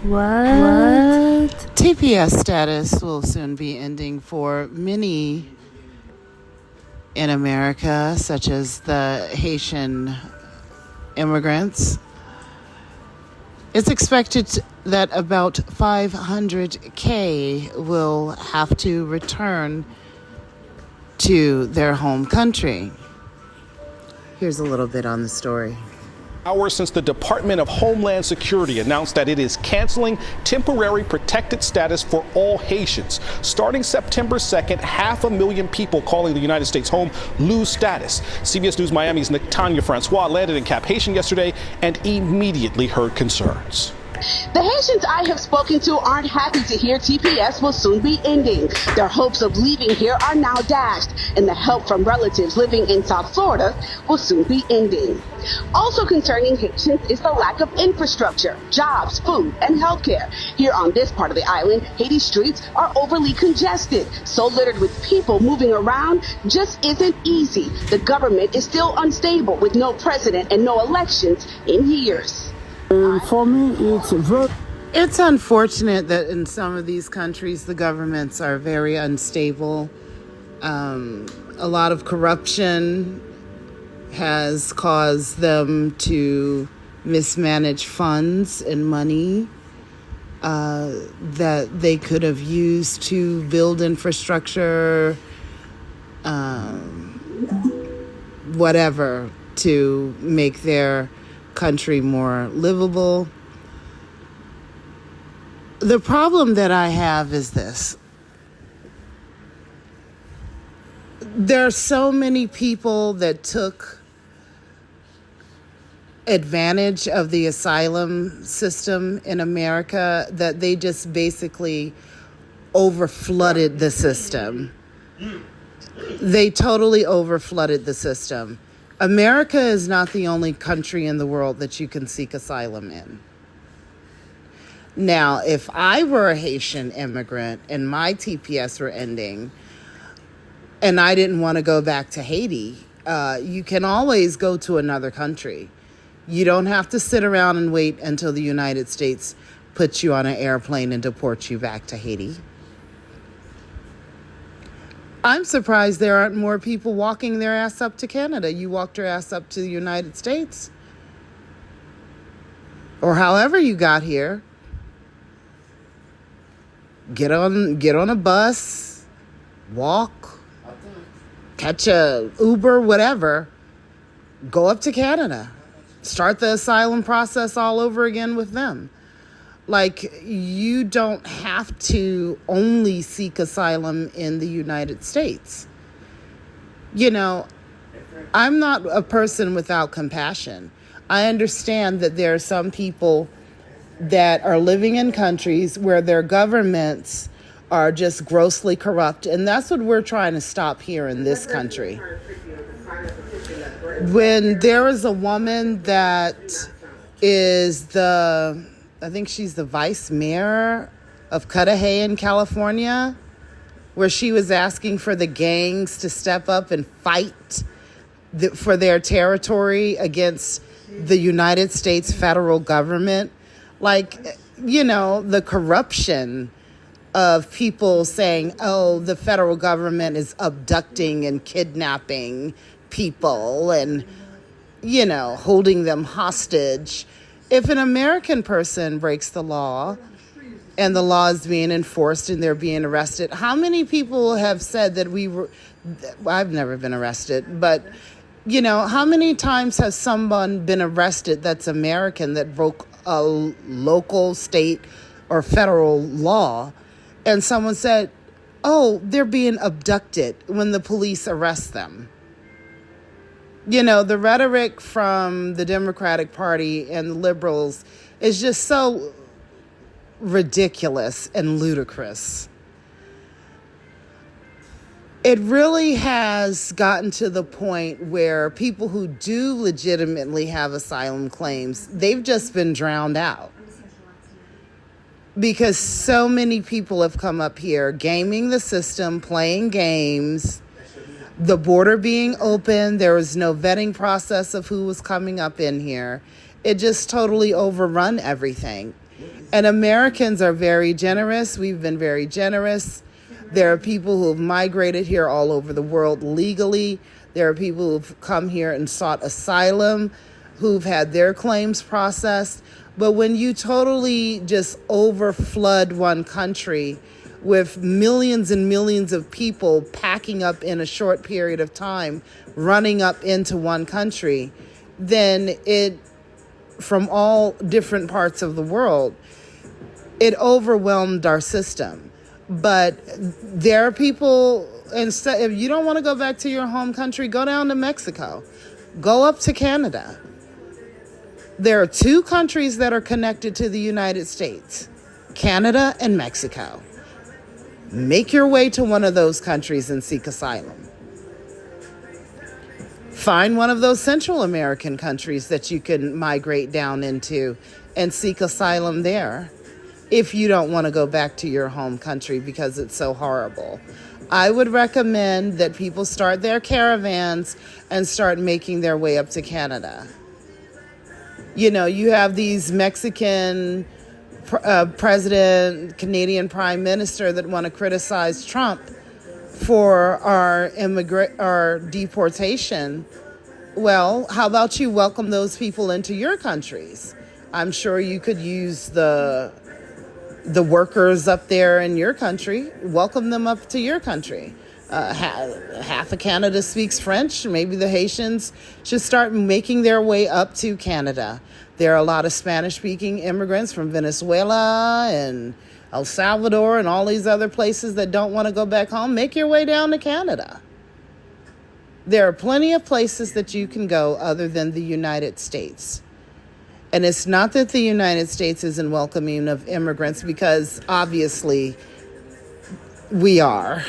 What? TPS status will soon be ending for many in America, such as the Haitian immigrants. It's expected that about 500K will have to return to their home country. Here's a little bit on the story. Hours since the Department of Homeland Security announced that it is canceling temporary protected status for all Haitians. Starting September 2nd, 500,000 people calling the United States home lose status. CBS News Miami's Tanya Francois landed in Cap Haitian yesterday and immediately heard concerns. The Haitians I have spoken to aren't happy to hear TPS will soon be ending. Their hopes of leaving here are now dashed, and the help from relatives living in South Florida will soon be ending. Also concerning Haitians is the lack of infrastructure, jobs, food, and healthcare. Here on this part of the island, Haiti streets are overly congested, so littered with people moving around just isn't easy. The government is still unstable with no president and no elections in years. For me, It's unfortunate that in some of these countries, the governments are very unstable. A lot of corruption has caused them to mismanage funds and money that they could have used to build infrastructure, whatever, to make their country more livable. The problem that I have is this. There are so many people that took advantage of the asylum system in America that they just basically overflooded the system. They totally overflooded the system. America is not the only country in the world that you can seek asylum in. Now, if I were a Haitian immigrant and my TPS were ending and I didn't want to go back to Haiti, you can always go to another country. You don't have to sit around and wait until the United States puts you on an airplane and deports you back to Haiti. I'm surprised there aren't more people walking their ass up to Canada. You walked your ass up to the United States. Or however you got here. Get on a bus, walk, catch a Uber, whatever. Go up to Canada. Start the asylum process all over again with them. Like, you don't have to only seek asylum in the United States. You know, I'm not a person without compassion. I understand that there are some people that are living in countries where their governments are just grossly corrupt, and that's what we're trying to stop here in this country. When there is a woman that is I think she's the vice mayor of Cudahy in California, where she was asking for the gangs to step up and fight for their territory against the United States federal government. Like, you know, the corruption of people saying, oh, the federal government is abducting and kidnapping people and, you know, holding them hostage. If an American person breaks the law and the law is being enforced and they're being arrested, how many people have said that I've never been arrested, but, you know, how many times has someone been arrested that's American that broke a local, state, or federal law, and someone said, oh, they're being abducted when the police arrest them? You know, the rhetoric from the Democratic Party and the liberals is just so ridiculous and ludicrous. It really has gotten to the point where people who do legitimately have asylum claims, they've just been drowned out. Because so many people have come up here gaming the system, playing games, the border being open, there was no vetting process of who was coming up in here. It just totally overrun everything. And Americans are very generous. We've been very generous. There are people who have migrated here all over the world legally. There are people who've come here and sought asylum, who've had their claims processed. But when you totally just overflood one country with millions and millions of people packing up in a short period of time, running up into one country, then it, from all different parts of the world, it overwhelmed our system. But there are people, instead, if you don't want to go back to your home country, go down to Mexico, go up to Canada. There are two countries that are connected to the United States, Canada and Mexico. Make your way to one of those countries and seek asylum. Find one of those Central American countries that you can migrate down into and seek asylum there if you don't want to go back to your home country because it's so horrible. I would recommend that people start their caravans and start making their way up to Canada. You know, you have these Mexican president, Canadian prime minister that want to criticize Trump for our deportation. Well, how about you welcome those people into your countries? I'm sure you could use the workers up there in your country, welcome them up to your country. Half of Canada speaks French. Maybe the Haitians should start making their way up to Canada. There are a lot of Spanish-speaking immigrants from Venezuela and El Salvador and all these other places that don't want to go back home. Make your way down to Canada. There are plenty of places that you can go other than the United States. And it's not that the United States isn't welcoming of immigrants, because obviously we are.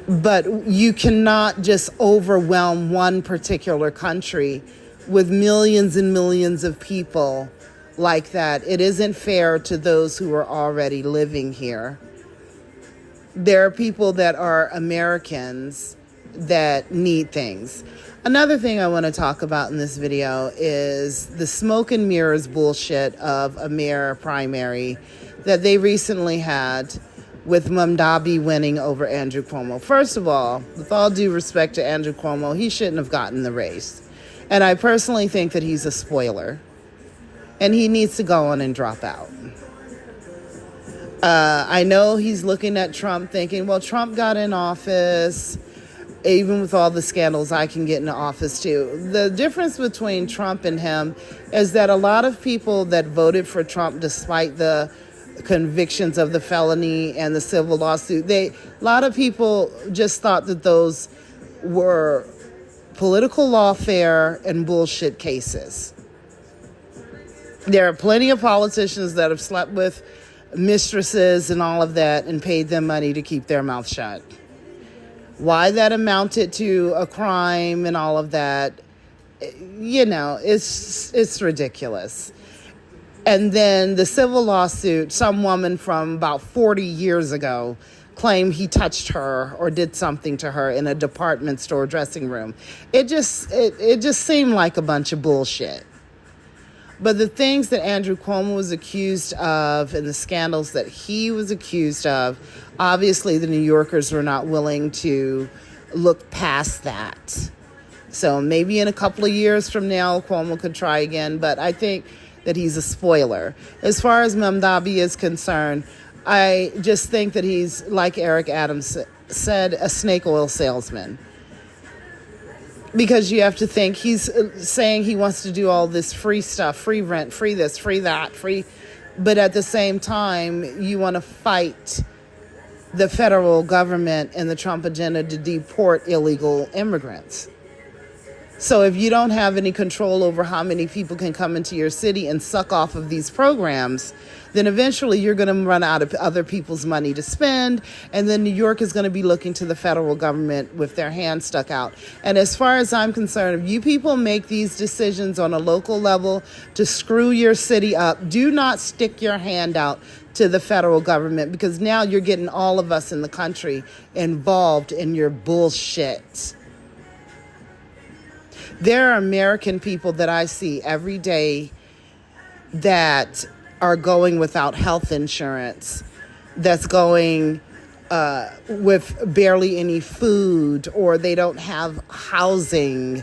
But you cannot just overwhelm one particular country with millions and millions of people like that. It isn't fair to those who are already living here. There are people that are Americans that need things. Another thing I want to talk about in this video is the smoke and mirrors bullshit of a mayor primary that they recently had with Mamdani winning over Andrew Cuomo. First of all, with all due respect to Andrew Cuomo, he shouldn't have gotten the race. And I personally think that he's a spoiler. And he needs to go on and drop out. I know he's looking at Trump thinking, well, Trump got in office. Even with all the scandals, I can get into office too. The difference between Trump and him is that a lot of people that voted for Trump, despite the convictions of the felony and the civil lawsuit, a lot of people just thought that those were political lawfare and bullshit cases. There are plenty of politicians that have slept with mistresses and all of that and paid them money to keep their mouth shut. Why that amounted to a crime and all of that, you know, it's ridiculous. And then the civil lawsuit, some woman from about 40 years ago claimed he touched her or did something to her in a department store dressing room. It just seemed like a bunch of bullshit. But the things that Andrew Cuomo was accused of and the scandals that he was accused of, obviously the New Yorkers were not willing to look past that. So maybe in a couple of years from now, Cuomo could try again. But I think that he's a spoiler. As far as Mamdani is concerned, I just think that he's, like Eric Adams said, a snake oil salesman. Because you have to think he's saying he wants to do all this free stuff, free rent, free this, free that, free. But at the same time, you want to fight the federal government and the Trump agenda to deport illegal immigrants. So if you don't have any control over how many people can come into your city and suck off of these programs, then eventually you're going to run out of other people's money to spend. And then New York is going to be looking to the federal government with their hand stuck out. And as far as I'm concerned, if you people make these decisions on a local level to screw your city up, do not stick your hand out to the federal government, because now you're getting all of us in the country involved in your bullshit. There are American people that I see every day that are going without health insurance, that's going with barely any food, or they don't have housing.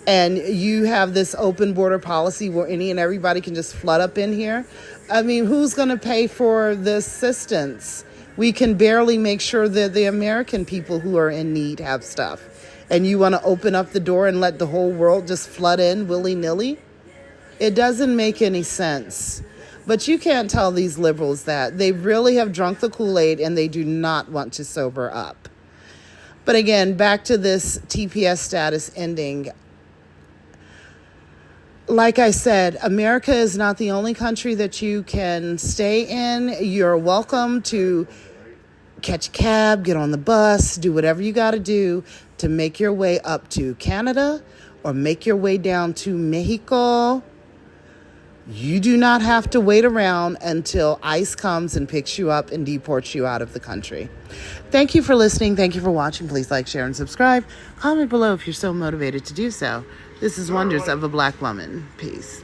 And you have this open border policy where any and everybody can just flood up in here. I mean, who's going to pay for the assistance? We can barely make sure that the American people who are in need have stuff. And you want to open up the door and let the whole world just flood in willy-nilly? It doesn't make any sense. But you can't tell these liberals that. They really have drunk the Kool-Aid and they do not want to sober up. But again, back to this TPS status ending. Like I said, America is not the only country that you can stay in. You're welcome to catch a cab, get on the bus, do whatever you got to do to make your way up to Canada or make your way down to Mexico. You do not have to wait around until ICE comes and picks you up and deports you out of the country. Thank you for listening. Thank you for watching. Please like, share, and subscribe. Comment below if you're so motivated to do so. This is Wonders of a Black Woman. Peace.